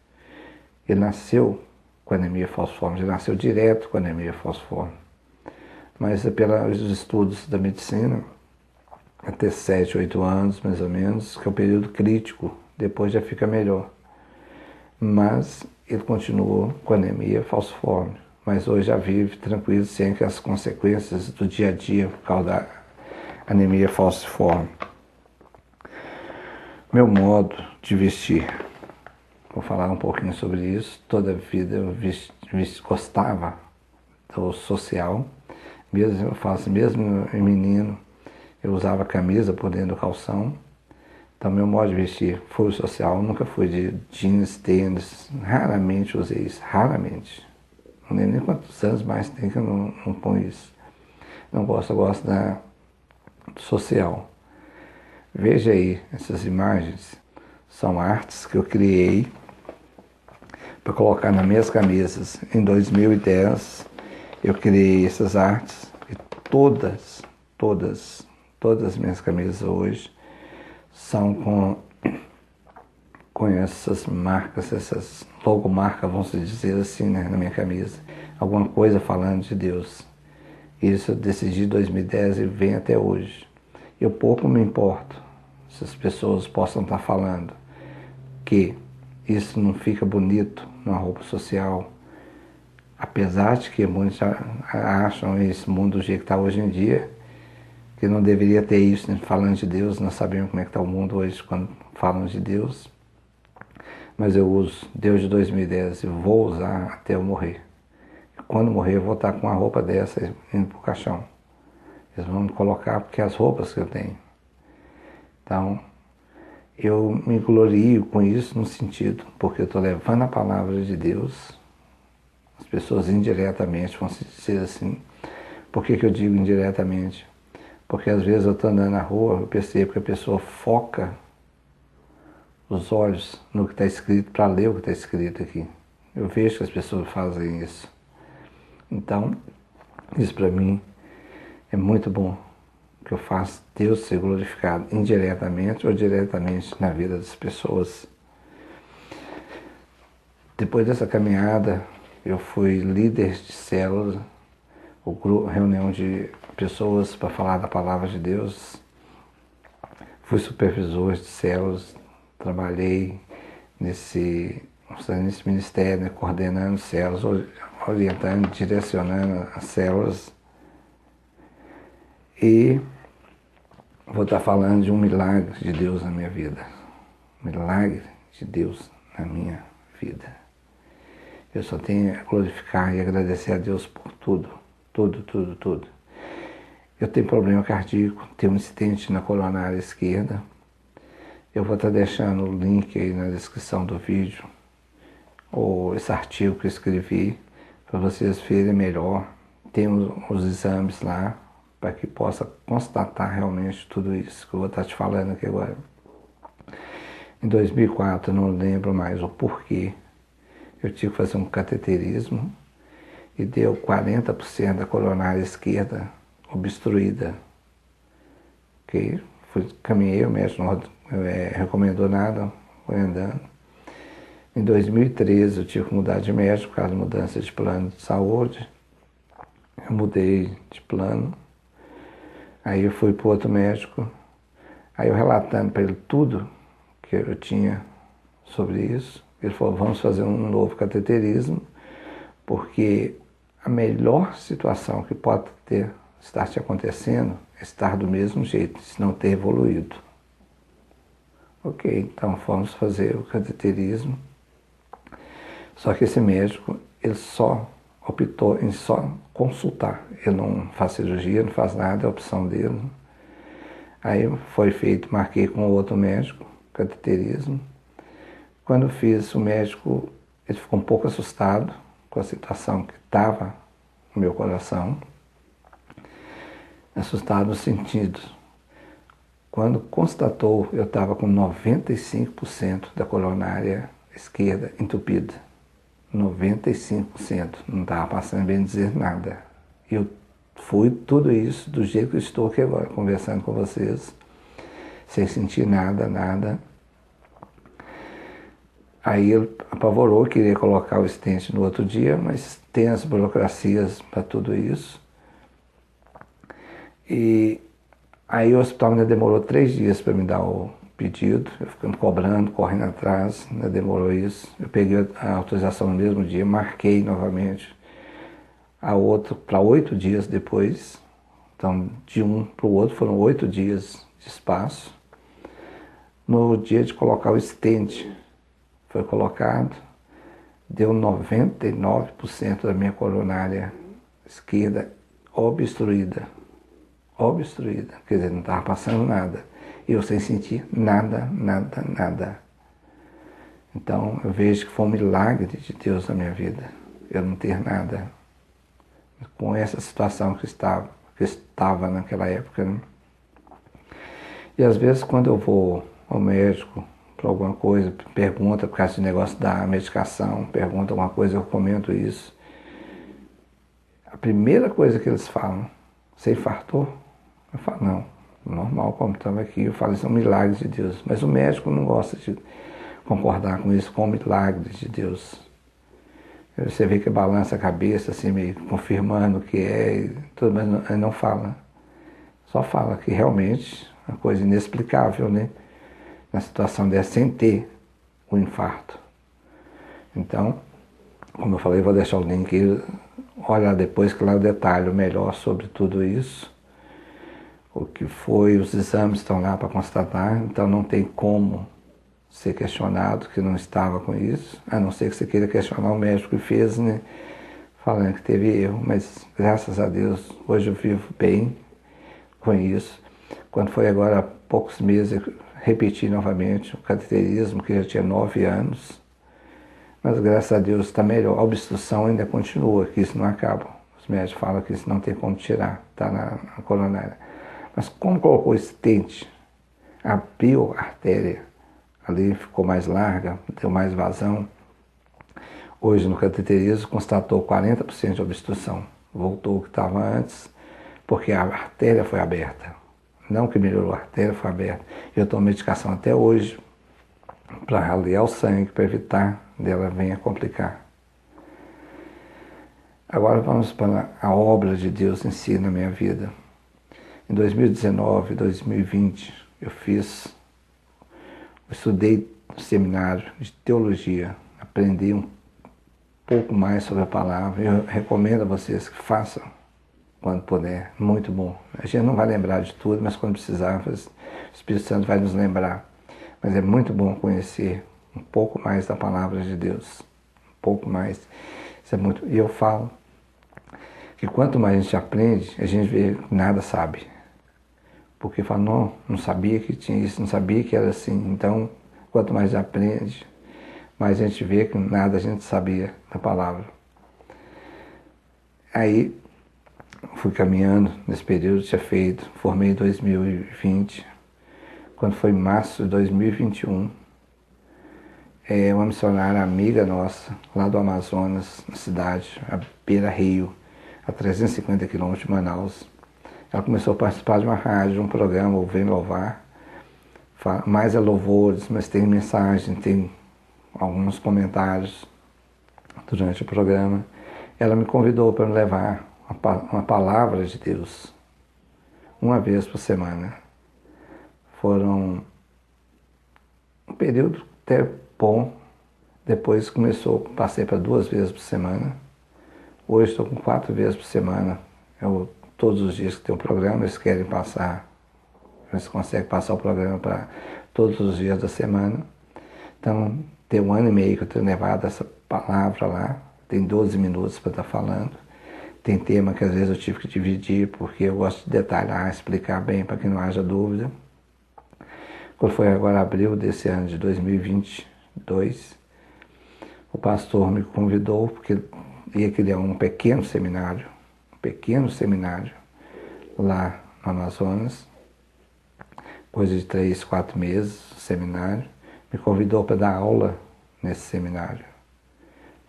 ele nasceu com anemia falciforme, ele nasceu direto com anemia falciforme. Mas pelos estudos da medicina, até 7, 8 anos mais ou menos, que é o período crítico, depois já fica melhor. Mas ele continuou com anemia falciforme, mas hoje já vive tranquilo, sem as consequências do dia a dia por causa da anemia falciforme. Meu modo de vestir, vou falar um pouquinho sobre isso. Toda a vida eu gostava do social, mesmo eu faço, mesmo em menino, eu usava camisa por dentro do calção. Então, meu modo de vestir foi o social, nunca fui de jeans, tênis, raramente usei isso, raramente. Não lembro nem quantos anos mais tem que eu não ponho isso. Não gosto, eu gosto do social. Veja aí, essas imagens são artes que eu criei para colocar nas minhas camisas. Em 2010, eu criei essas artes e todas as minhas camisas hoje são com essas marcas, essas logomarcas, vamos dizer assim, né, na minha camisa. Alguma coisa falando de Deus. Isso eu decidi em 2010 e vem até hoje. Eu pouco me importo se as pessoas possam estar falando que isso não fica bonito numa roupa social. Apesar de que muitos acham esse mundo do jeito que está hoje em dia, que não deveria ter isso, né? Falando de Deus, nós sabemos como é que está o mundo hoje quando falam de Deus. Mas eu uso Deus de 2010 e vou usar até eu morrer. Quando morrer eu vou estar com uma roupa dessa indo para o caixão. Eles vão me colocar porque é as roupas que eu tenho. Então, eu me glorio com isso no sentido, porque eu estou levando a palavra de Deus. As pessoas indiretamente vão se dizer assim. Por que eu digo indiretamente? Porque às vezes eu estou andando na rua, eu percebo que a pessoa foca os olhos no que está escrito para ler o que está escrito aqui. Eu vejo que as pessoas fazem isso. Então, isso para mim é muito bom, que eu faço Deus ser glorificado indiretamente ou diretamente na vida das pessoas. Depois dessa caminhada, eu fui líder de célula, reunião de pessoas para falar da palavra de Deus. Fui supervisor de células, trabalhei nesse ministério, né, coordenando células, orientando, direcionando as células. E vou estar falando de um milagre de Deus na minha vida. Milagre de Deus na minha vida. Eu só tenho a glorificar e agradecer a Deus por tudo. Tudo. Eu tenho problema cardíaco, tenho um incidente na coronária esquerda. Eu vou estar deixando o link aí na descrição do vídeo, ou esse artigo que eu escrevi, para vocês verem melhor. Tem os exames lá, para que possa constatar realmente tudo isso que eu vou estar te falando aqui agora. Em 2004, eu não lembro mais o porquê, eu tive que fazer um cateterismo e deu 40% da coronária esquerda obstruída. Okay? Caminhei, o médico não recomendou nada, fui andando. Em 2013 eu tive que mudar de médico por causa da mudança de plano de saúde. Eu mudei de plano. Aí eu fui para outro médico. Aí eu relatando para ele tudo que eu tinha sobre isso. Ele falou, vamos fazer um novo cateterismo, porque a melhor situação que pode estar te acontecendo é estar do mesmo jeito, se não ter evoluído. Ok, então fomos fazer o cateterismo. Só que esse médico, ele só optou em só consultar. Ele não faz cirurgia, não faz nada, é a opção dele. Aí foi feito, marquei com outro médico, cateterismo. Quando fiz, o médico, ele ficou um pouco assustado com a situação que estava no meu coração. Assustado no sentido, quando constatou, eu estava com 95% da coronária esquerda entupida. 95%, não estava passando bem dizer nada. Eu fui tudo isso do jeito que eu estou aqui agora, conversando com vocês, sem sentir nada, nada. Aí ele apavorou, queria colocar o stent no outro dia, mas tem as burocracias para tudo isso. E aí o hospital ainda demorou 3 dias para me dar o pedido, eu ficando cobrando, correndo atrás, ainda demorou isso. Eu peguei a autorização no mesmo dia, marquei novamente a outra para 8 dias depois. Então, de um para o outro foram 8 dias de espaço. No dia de colocar o stent, foi colocado, deu 99% da minha coronária esquerda obstruída. Obstruída, quer dizer, não estava passando nada. E eu sem sentir nada, nada, nada. Então eu vejo que foi um milagre de Deus na minha vida, eu não ter nada. Com essa situação que estava naquela época. Né? E às vezes quando eu vou ao médico para alguma coisa, pergunta por causa do negócio da medicação, pergunta alguma coisa, eu comento isso. A primeira coisa que eles falam, você infartou? Eu falo, não, normal como estava aqui. Eu falo, isso é um milagre de Deus. Mas o médico não gosta de concordar com isso, com o milagre de Deus. Você vê que balança a cabeça, assim, meio confirmando o que é, e tudo, mas ele não fala. Só fala que realmente é uma coisa inexplicável, né? Na situação dessa, sem ter o infarto. Então, como eu falei, vou deixar o link aí, olha depois que lá eu detalho melhor sobre tudo isso. O que foi, os exames estão lá para constatar, então não tem como ser questionado que não estava com isso, a não ser que você queira questionar o médico que fez, né? Falando que teve erro, mas graças a Deus hoje eu vivo bem com isso. Quando foi agora há poucos meses, eu repeti novamente o cateterismo, que já tinha 9 anos, mas graças a Deus está melhor. A obstrução ainda continua, que isso não acaba. Os médicos falam que isso não tem como tirar, está na coronária. Mas como colocou esse stent, abriu a artéria, ali ficou mais larga, deu mais vazão. Hoje no cateterismo constatou 40% de obstrução. Voltou o que estava antes, porque a artéria foi aberta. Não que melhorou, a artéria foi aberta. Eu tomo medicação até hoje para ralear o sangue, para evitar dela venha complicar. Agora vamos para a obra de Deus em si na minha vida. Em 2019, 2020, eu estudei no seminário de teologia, aprendi um pouco mais sobre a palavra. Eu recomendo a vocês que façam quando puder, muito bom. A gente não vai lembrar de tudo, mas quando precisar, o Espírito Santo vai nos lembrar. Mas é muito bom conhecer um pouco mais da palavra de Deus, um pouco mais. Isso é muito. E eu falo que quanto mais a gente aprende, a gente vê que nada sabe. Porque fala, não sabia que tinha isso, não sabia que era assim. Então, quanto mais aprende, mais a gente vê que nada a gente sabia da palavra. Aí, fui caminhando nesse período, tinha feito, formei em 2020. Quando foi em março de 2021, uma missionária amiga nossa, lá do Amazonas, na cidade, a Beira Rio, a 350 quilômetros de Manaus, ela começou a participar de uma rádio, de um programa, o Vem Louvar. Mais é louvores, mas tem mensagem, tem alguns comentários durante o programa. Ela me convidou para me levar uma palavra de Deus, uma vez por semana. Foram um período até bom, Depois passei para 2 vezes por semana. Hoje estou com 4 vezes por semana. Todos os dias que tem um programa, eles querem passar. Eles conseguem passar o programa para todos os dias da semana. Então, tem 1 ano e meio que eu tenho levado essa palavra lá. Tem 12 minutos para estar falando. Tem tema que às vezes eu tive que dividir, porque eu gosto de detalhar, explicar bem para que não haja dúvida. Quando foi agora abril desse ano de 2022, o pastor me convidou, porque ia criar um pequeno seminário lá no Amazonas, coisa de 3, 4 meses, seminário. Me convidou para dar aula nesse seminário.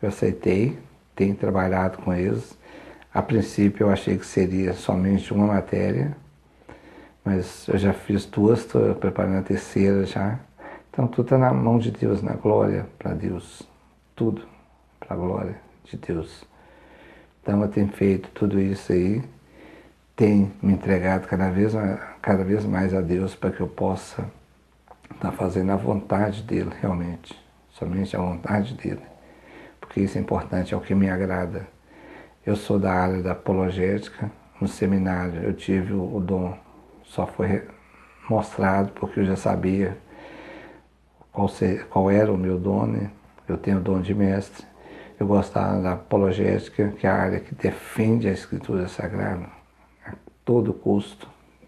Eu aceitei, tenho trabalhado com eles. A princípio eu achei que seria somente uma matéria, mas eu já fiz 2, estou preparando a 3ª já. Então tudo está na mão de Deus, na glória para Deus. Tudo para a glória de Deus. Então eu tenho feito tudo isso aí, tenho me entregado cada vez mais a Deus para que eu possa estar fazendo a vontade dEle realmente, somente a vontade dEle, porque isso é importante, é o que me agrada. Eu sou da área da apologética, no seminário eu tive o dom, só foi mostrado porque eu já sabia qual era o meu dom, né? Eu tenho o dom de mestre. Eu gostava da apologética, que é a área que defende a Escritura Sagrada, a todo custo,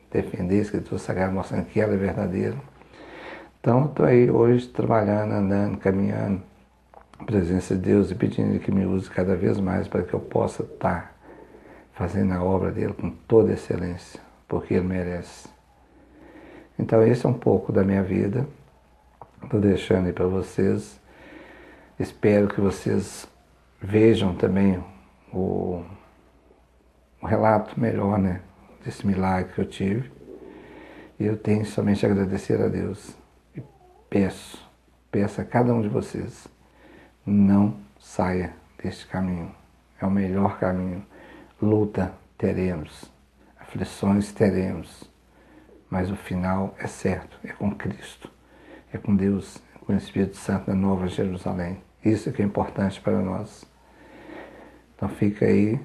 defender a Escritura Sagrada, mostrando que ela é verdadeira. Então, estou aí hoje trabalhando, andando, caminhando, a presença de Deus e pedindo que me use cada vez mais para que eu possa estar fazendo a obra dele com toda excelência, porque ele merece. Então, esse é um pouco da minha vida. Estou deixando aí para vocês. Espero que vocês vejam também o relato melhor, né, desse milagre que eu tive. E eu tenho somente a agradecer a Deus. E peço a cada um de vocês, não saia deste caminho. É o melhor caminho. Luta teremos, aflições teremos, mas o final é certo, é com Cristo, é com Deus, é com o Espírito Santo da Nova Jerusalém. Isso que é importante para nós. Então fica aí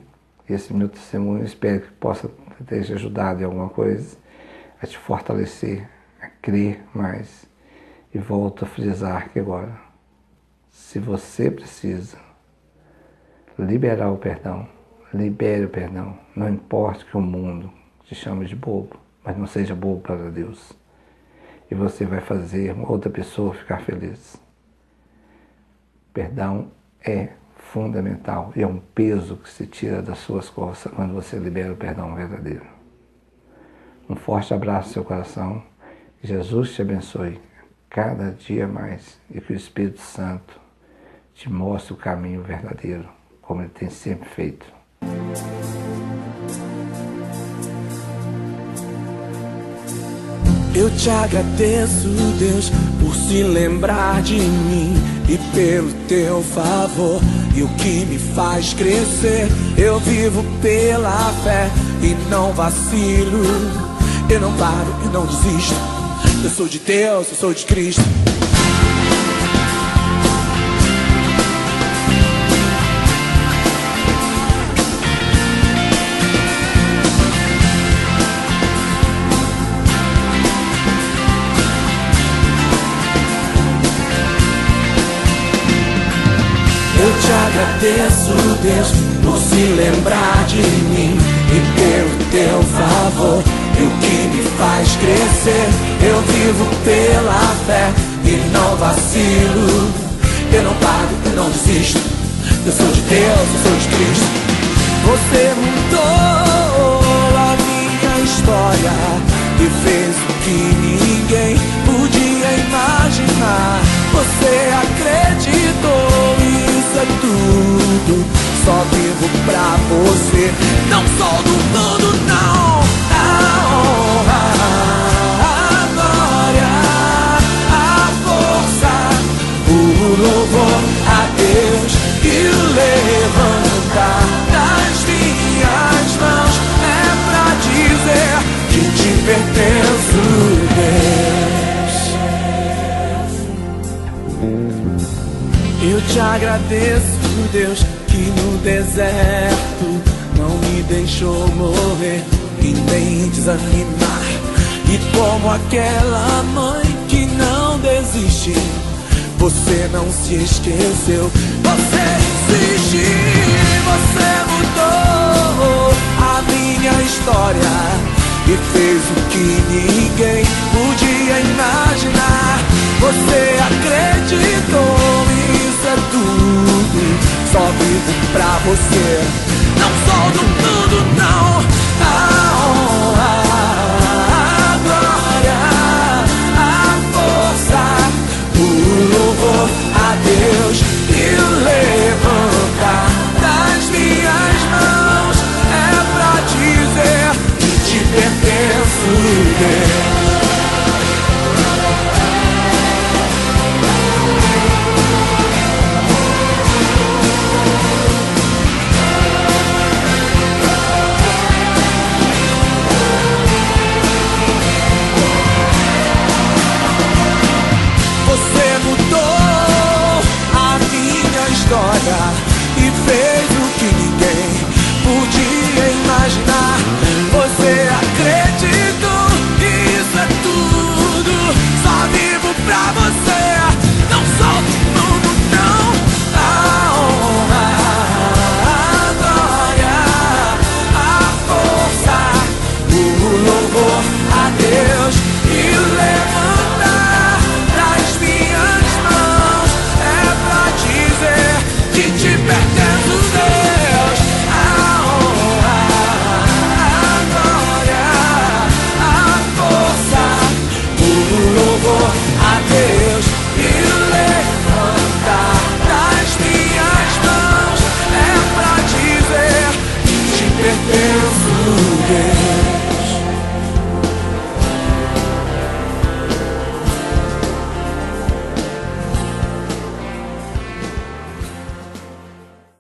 esse meu testemunho, espero que possa ter te ajudado em alguma coisa, a te fortalecer, a crer mais. E volto a frisar que agora, se você precisa liberar o perdão, libere o perdão. Não importa que o mundo te chame de bobo, mas não seja bobo para Deus. E você vai fazer outra pessoa ficar feliz. Perdão é fundamental e é um peso que se tira das suas costas quando você libera o perdão verdadeiro. Um forte abraço no seu coração. Jesus te abençoe cada dia mais e que o Espírito Santo te mostre o caminho verdadeiro, como ele tem sempre feito. Eu te agradeço, Deus, por se lembrar de mim e pelo teu favor. E o que me faz crescer, eu vivo pela fé e não vacilo. Eu não paro e não desisto. Eu sou de Deus, eu sou de Cristo. Eu te agradeço, Deus, por se lembrar de mim e pelo teu favor. E o que me faz crescer, eu vivo pela fé e não vacilo. Eu não paro, eu não desisto. Eu sou de Deus, eu sou de Cristo. Você mudou a minha história e fez o que ninguém podia imaginar. Você acreditou, isso é tudo. Só vivo pra você, não sou do mundo, não. A honra, a glória, a força, o louvor a Deus e o levantar das minhas mãos é pra dizer que te pertenço, Deus. Eu te agradeço, Deus, que no deserto não me deixou morrer e nem desanimar. E como aquela mãe que não desiste, você não se esqueceu. Você existe, você mudou a minha história e fez o que ninguém podia imaginar. Você acreditou, isso é tudo, só vivo pra você. Não sou do mundo, não. A honra, a glória, a força, o louvor a Deus e o levantar das minhas mãos é pra dizer que te pertenço, Deus.